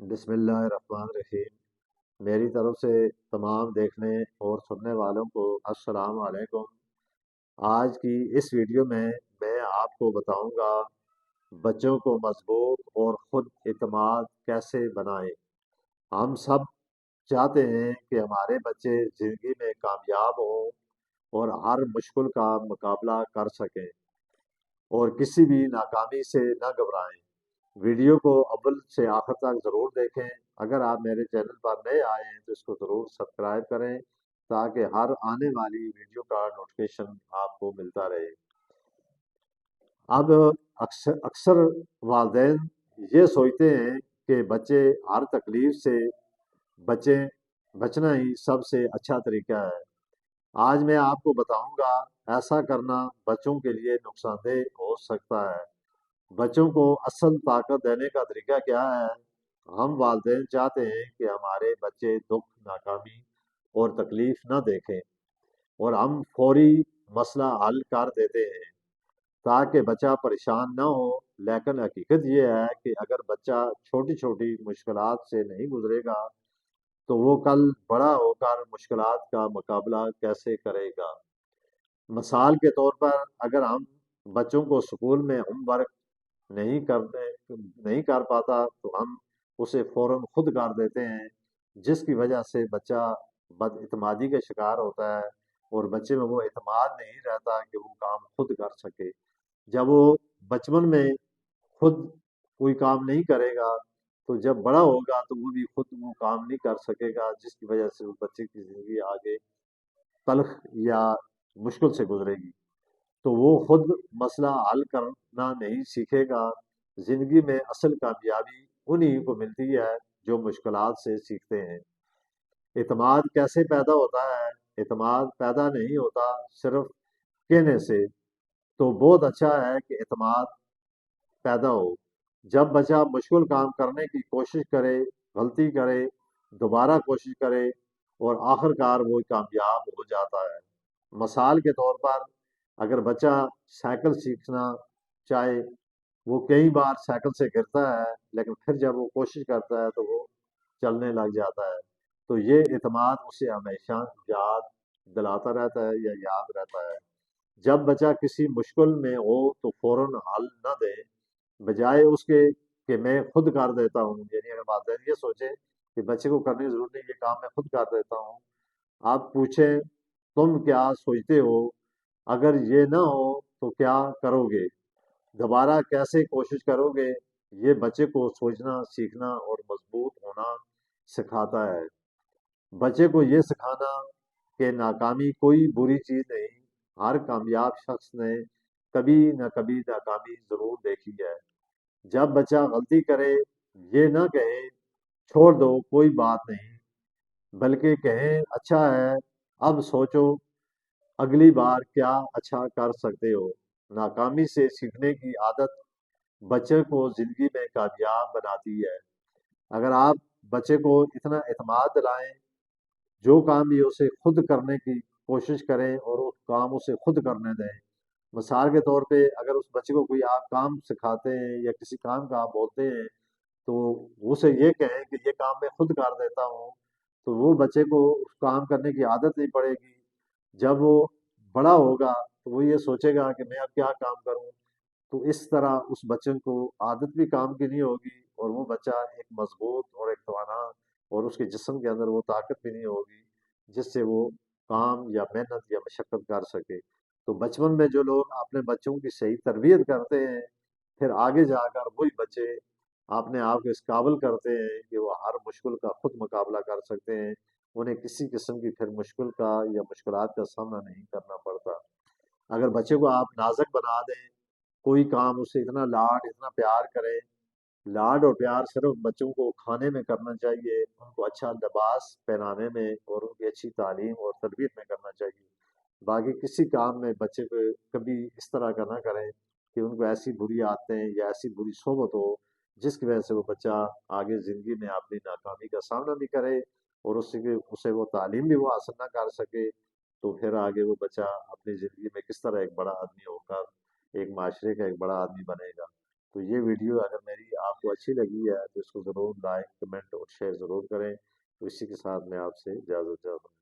بسم اللہ الرحمن الرحیم۔ میری طرف سے تمام دیکھنے اور سننے والوں کو السلام علیکم۔ آج کی اس ویڈیو میں آپ کو بتاؤں گا بچوں کو مضبوط اور خود اعتماد کیسے بنائیں۔ ہم سب چاہتے ہیں کہ ہمارے بچے زندگی میں کامیاب ہوں اور ہر مشکل کا مقابلہ کر سکیں اور کسی بھی ناکامی سے نہ گھبرائیں۔ ویڈیو کو اول سے آخر تک ضرور دیکھیں۔ اگر آپ میرے چینل پر نئے آئے ہیں تو اس کو ضرور سبسکرائب کریں تاکہ ہر آنے والی ویڈیو کا نوٹیفیکیشن آپ کو ملتا رہے۔ اب اکثر والدین یہ سوچتے ہیں کہ بچے ہر تکلیف سے بچیں بچنا ہی سب سے اچھا طریقہ ہے۔ آج میں آپ کو بتاؤں گا ایسا کرنا بچوں کے لیے نقصان دہ ہو سکتا ہے۔ بچوں کو اصل طاقت دینے کا طریقہ کیا ہے؟ ہم والدین چاہتے ہیں کہ ہمارے بچے دکھ، ناکامی اور تکلیف نہ دیکھیں اور ہم فوری مسئلہ حل کر دیتے ہیں تاکہ بچہ پریشان نہ ہو۔ لیکن حقیقت یہ ہے کہ اگر بچہ چھوٹی چھوٹی مشکلات سے نہیں گزرے گا تو وہ کل بڑا ہو کر مشکلات کا مقابلہ کیسے کرے گا؟ مثال کے طور پر اگر ہم بچوں کو اسکول میں ہوم ورک نہیں کر پاتا تو ہم اسے فوراً خود کر دیتے ہیں، جس کی وجہ سے بچہ بد اعتمادی کا شکار ہوتا ہے اور بچے میں وہ اعتماد نہیں رہتا کہ وہ کام خود کر سکے۔ جب وہ بچپن میں خود کوئی کام نہیں کرے گا تو جب بڑا ہوگا تو وہ بھی خود وہ کام نہیں کر سکے گا، جس کی وجہ سے وہ بچے کی زندگی آگے تلخ یا مشکل سے گزرے گی۔ تو وہ خود مسئلہ حل کرنا نہیں سیکھے گا۔ زندگی میں اصل کامیابی انہی کو ملتی ہے جو مشکلات سے سیکھتے ہیں۔ اعتماد کیسے پیدا ہوتا ہے؟ اعتماد پیدا نہیں ہوتا صرف کہنے سے۔ تو بہت اچھا ہے کہ اعتماد پیدا ہو جب بچہ مشکل کام کرنے کی کوشش کرے، غلطی کرے، دوبارہ کوشش کرے اور آخر کار وہ کامیاب ہو جاتا ہے۔ مثال کے طور پر اگر بچہ سائیکل سیکھنا چاہے، وہ کئی بار سائیکل سے گرتا ہے لیکن پھر جب وہ کوشش کرتا ہے تو وہ چلنے لگ جاتا ہے، تو یہ اعتماد اسے ہمیشہ یاد دلاتا رہتا ہے یا یاد رہتا ہے۔ جب بچہ کسی مشکل میں ہو تو فوراً حل نہ دے، بجائے اس کے کہ میں خود کر دیتا ہوں۔ یعنی اگر والدین یہ سوچے کہ بچے کو کرنے کی ضرورت نہیں، یہ کام میں خود کر دیتا ہوں، آپ پوچھیں تم کیا سوچتے ہو؟ اگر یہ نہ ہو تو کیا کرو گے؟ دوبارہ کیسے کوشش کرو گے؟ یہ بچے کو سوچنا سیکھنا اور مضبوط ہونا سکھاتا ہے۔ بچے کو یہ سکھانا کہ ناکامی کوئی بری چیز نہیں، ہر کامیاب شخص نے کبھی نہ کبھی ناکامی ضرور دیکھی ہے۔ جب بچہ غلطی کرے، یہ نہ کہے چھوڑ دو کوئی بات نہیں، بلکہ کہیں اچھا ہے، اب سوچو اگلی بار کیا اچھا کر سکتے ہو۔ ناکامی سے سیکھنے کی عادت بچے کو زندگی میں کامیاب بناتی ہے۔ اگر آپ بچے کو اتنا اعتماد دلائیں، جو کام بھی اسے خود کرنے کی کوشش کریں اور وہ کام اسے خود کرنے دیں۔ مثال کے طور پہ اگر اس بچے کو کوئی آپ کام سکھاتے ہیں یا کسی کام کا آپ بولتے ہیں تو اسے یہ کہیں کہ یہ کام میں خود کر دیتا ہوں، تو وہ بچے کو اس کام کرنے کی عادت نہیں پڑے گی۔ جب وہ بڑا ہوگا تو وہ یہ سوچے گا کہ میں اب کیا کام کروں، تو اس طرح اس بچے کو عادت بھی کام کی نہیں ہوگی اور وہ بچہ ایک مضبوط اور ایک توانا اور اس کے جسم کے اندر وہ طاقت بھی نہیں ہوگی جس سے وہ کام یا محنت یا مشقت کر سکے۔ تو بچپن میں جو لوگ اپنے بچوں کی صحیح تربیت کرتے ہیں، پھر آگے جا کر وہی بچے اپنے آپ کو اس قابل کرتے ہیں کہ وہ ہر مشکل کا خود مقابلہ کر سکتے ہیں، انہیں کسی قسم کی پھر مشکل کا یا مشکلات کا سامنا نہیں کرنا پڑتا۔ اگر بچے کو آپ نازک بنا دیں، کوئی کام اسے اتنا لاڈ اتنا پیار کریں، لاڈ اور پیار صرف بچوں کو کھانے میں کرنا چاہیے، ان کو اچھا لباس پہنانے میں اور ان کی اچھی تعلیم اور تربیت میں کرنا چاہیے۔ باقی کسی کام میں بچے کو کبھی اس طرح کا نہ کریں کہ ان کو ایسی بری عادتیں یا ایسی بری صحبت ہو جس کی وجہ سے وہ بچہ آگے زندگی میں اپنی ناکامی کا سامنا بھی کرے اور اسے وہ تعلیم بھی وہ حاصل نہ کر سکے، تو پھر آگے وہ بچہ اپنی زندگی میں کس طرح ایک بڑا آدمی ہو کر ایک معاشرے کا ایک بڑا آدمی بنے گا۔ تو یہ ویڈیو اگر میری آپ کو اچھی لگی ہے تو اس کو ضرور لائک کمنٹ اور شیئر ضرور کریں، تو اسی کے ساتھ میں آپ سے اجازت چاہتا ہوں۔